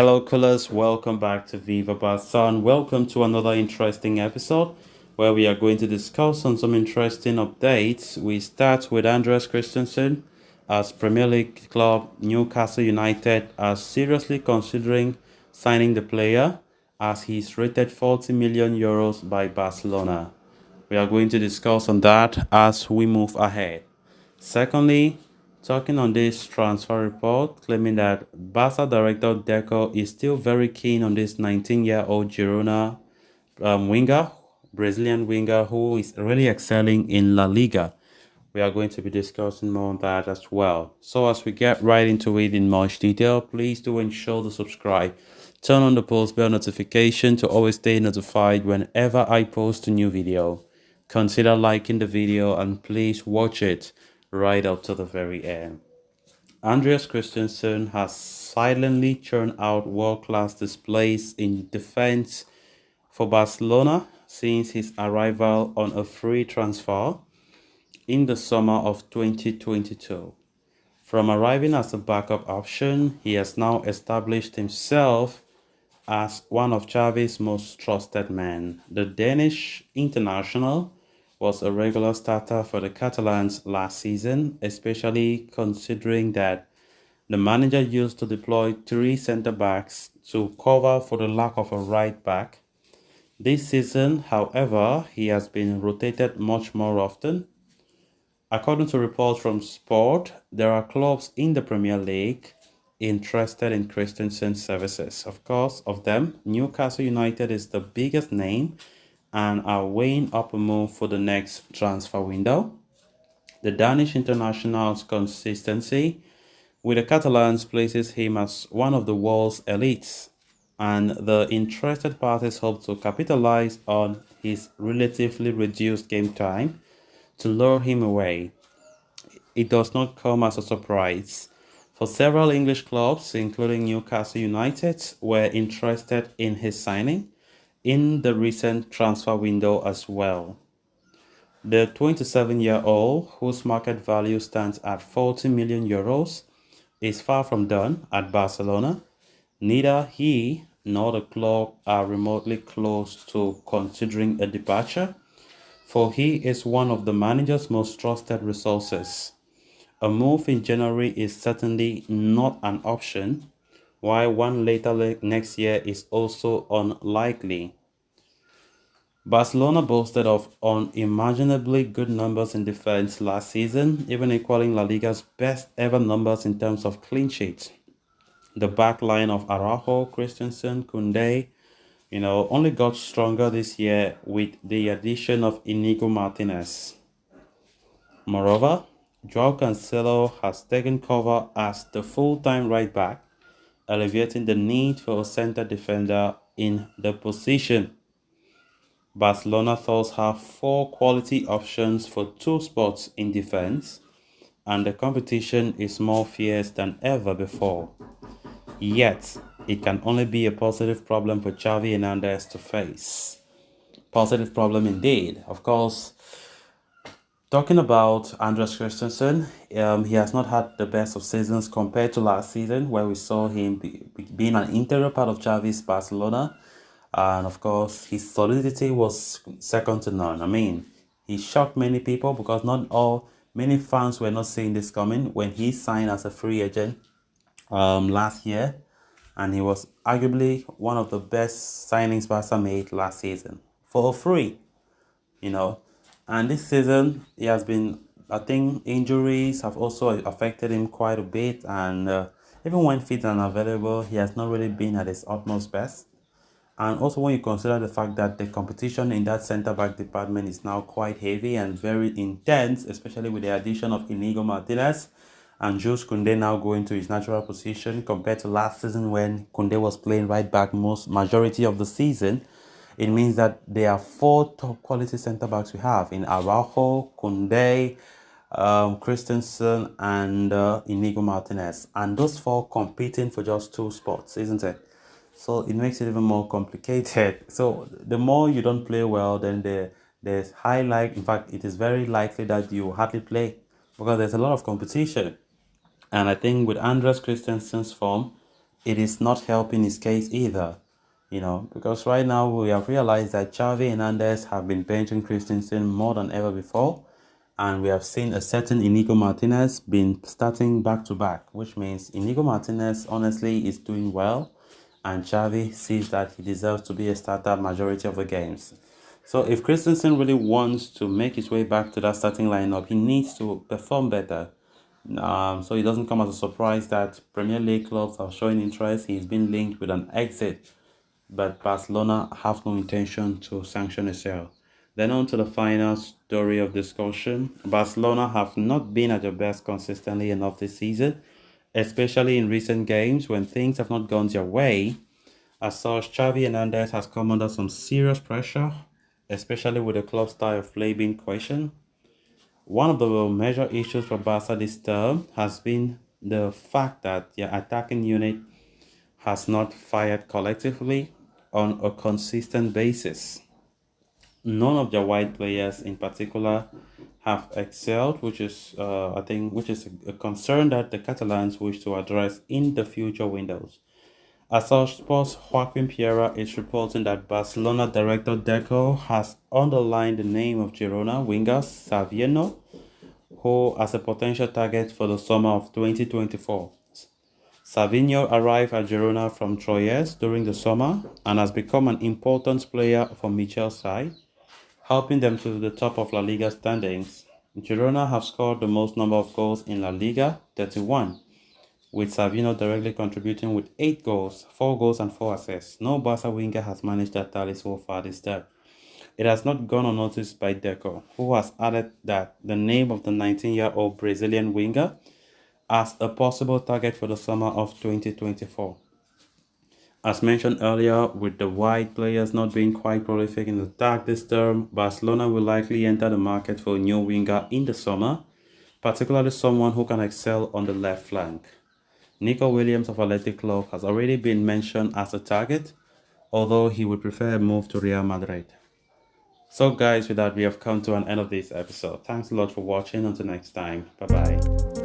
Hello, callers. Welcome back to Viva Barcelona. Welcome to another interesting episode where we are going to discuss on some interesting updates. We start with Andreas Christensen as Premier League club Newcastle United are seriously considering signing the player as he's rated 40 million euros by Barcelona. We are going to discuss on that as we move ahead. Secondly, talking on this transfer report claiming that Barca director Deco is still very keen on this 19-year-old Girona winger, Brazilian winger who is really excelling in La Liga. We are going to be discussing more on that as well. So as we get right into it in much detail, please do ensure to subscribe. Turn on the post bell notification to always stay notified whenever I post a new video. Consider liking the video and please watch it right up to the very end. Andreas Christensen has silently churned out world-class displays in defense for Barcelona since his arrival on a free transfer in the summer of 2022. From arriving as a backup option, he has now established himself as one of Xavi's most trusted men. The Danish international was a regular starter for the Catalans last season, especially considering that the manager used to deploy three centre-backs to cover for the lack of a right back. This season, however, he has been rotated much more often. According to reports from Sport, there are clubs in the Premier League interested in Christensen's services. Of course, of them, Newcastle United is the biggest name and are weighing up a move for the next transfer window. The Danish international's consistency with the Catalans places him as one of the world's elites, and the interested parties hope to capitalize on his relatively reduced game time to lure him away. It does not come as a surprise, for several English clubs, including Newcastle United, were interested in his signing in the recent transfer window as well. The 27-year-old, whose market value stands at 40 million euros, is far from done at Barcelona. Neither he nor the club are remotely close to considering a departure, for he is one of the manager's most trusted resources. A move in January is certainly not an option, while one later next year is also unlikely. Barcelona boasted of unimaginably good numbers in defense last season, even equaling La Liga's best ever numbers in terms of clean sheets. The back line of Araujo, Christensen, Koundé, only got stronger this year with the addition of Inigo Martinez. Moreover, Joao Cancelo has taken cover as the full-time right back, alleviating the need for a center defender in the position. Barcelona thus have four quality options for two spots in defense, and the competition is more fierce than ever before. Yet, it can only be a positive problem for Xavi Hernandez to face. Positive problem indeed. Of course, talking about Andreas Christensen, he has not had the best of seasons compared to last season, where we saw him being an integral part of Xavi's Barcelona. And of course, his solidity was second to none. I mean, he shocked many people because many fans were not seeing this coming when he signed as a free agent last year. And he was arguably one of the best signings Barca made last season for free, you know. And this season, he has been, I think, injuries have also affected him quite a bit. And even when fit and available, he has not really been at his utmost best. And also when you consider the fact that the competition in that centre-back department is now quite heavy and very intense, especially with the addition of Inigo Martinez and Jules Koundé now going to his natural position compared to last season when Koundé was playing right back majority of the season. It means that there are four top quality centre-backs we have in Araujo, Koundé, Christensen and Inigo Martinez. And those four competing for just two spots, isn't it? So it makes it even more complicated. So the more you don't play well, then there's in fact, it is very likely that you hardly play because there's a lot of competition. And I think with Andres Christensen's form, it is not helping his case either. Because right now we have realized that Xavi Hernandez have been benching Christensen more than ever before, and we have seen a certain Inigo Martinez been starting back to back, which means Inigo Martinez honestly is doing well, and Xavi sees that he deserves to be a starter majority of the games. So if Christensen really wants to make his way back to that starting lineup, he needs to perform better. So it doesn't come as a surprise that Premier League clubs are showing interest. He's been linked with an exit, but Barcelona have no intention to sanction a sale. Then on to the final story of discussion. Barcelona have not been at their best consistently enough this season, especially in recent games when things have not gone their way. As such, Xavi Hernandez has come under some serious pressure, especially with the club style of play being questioned. One of the major issues for Barca this term has been the fact that their attacking unit has not fired collectively on a consistent basis. None of their wide players in particular have excelled, which is a concern that the Catalans wish to address in the future windows. As such, Sports Joaquin Piera is reporting that Barcelona director Deco has underlined the name of Girona winger Savinho, who as a potential target for the summer of 2024. Savinho arrived at Girona from Troyes during the summer and has become an important player for Michel's side, helping them to the top of La Liga standings. Girona have scored the most number of goals in La Liga, 31, with Savinho directly contributing with 8 goals, 4 goals and 4 assists. No Barca winger has managed that tally so far this term. It has not gone unnoticed by Deco, who has added that the name of the 19-year-old Brazilian winger as a possible target for the summer of 2024. As mentioned earlier, with the wide players not being quite prolific in the attack this term, Barcelona will likely enter the market for a new winger in the summer, particularly someone who can excel on the left flank. Nico Williams of Athletic Club has already been mentioned as a target, although he would prefer a move to Real Madrid. So guys, with that we have come to an end of this episode. Thanks a lot for watching. Until next time, bye bye.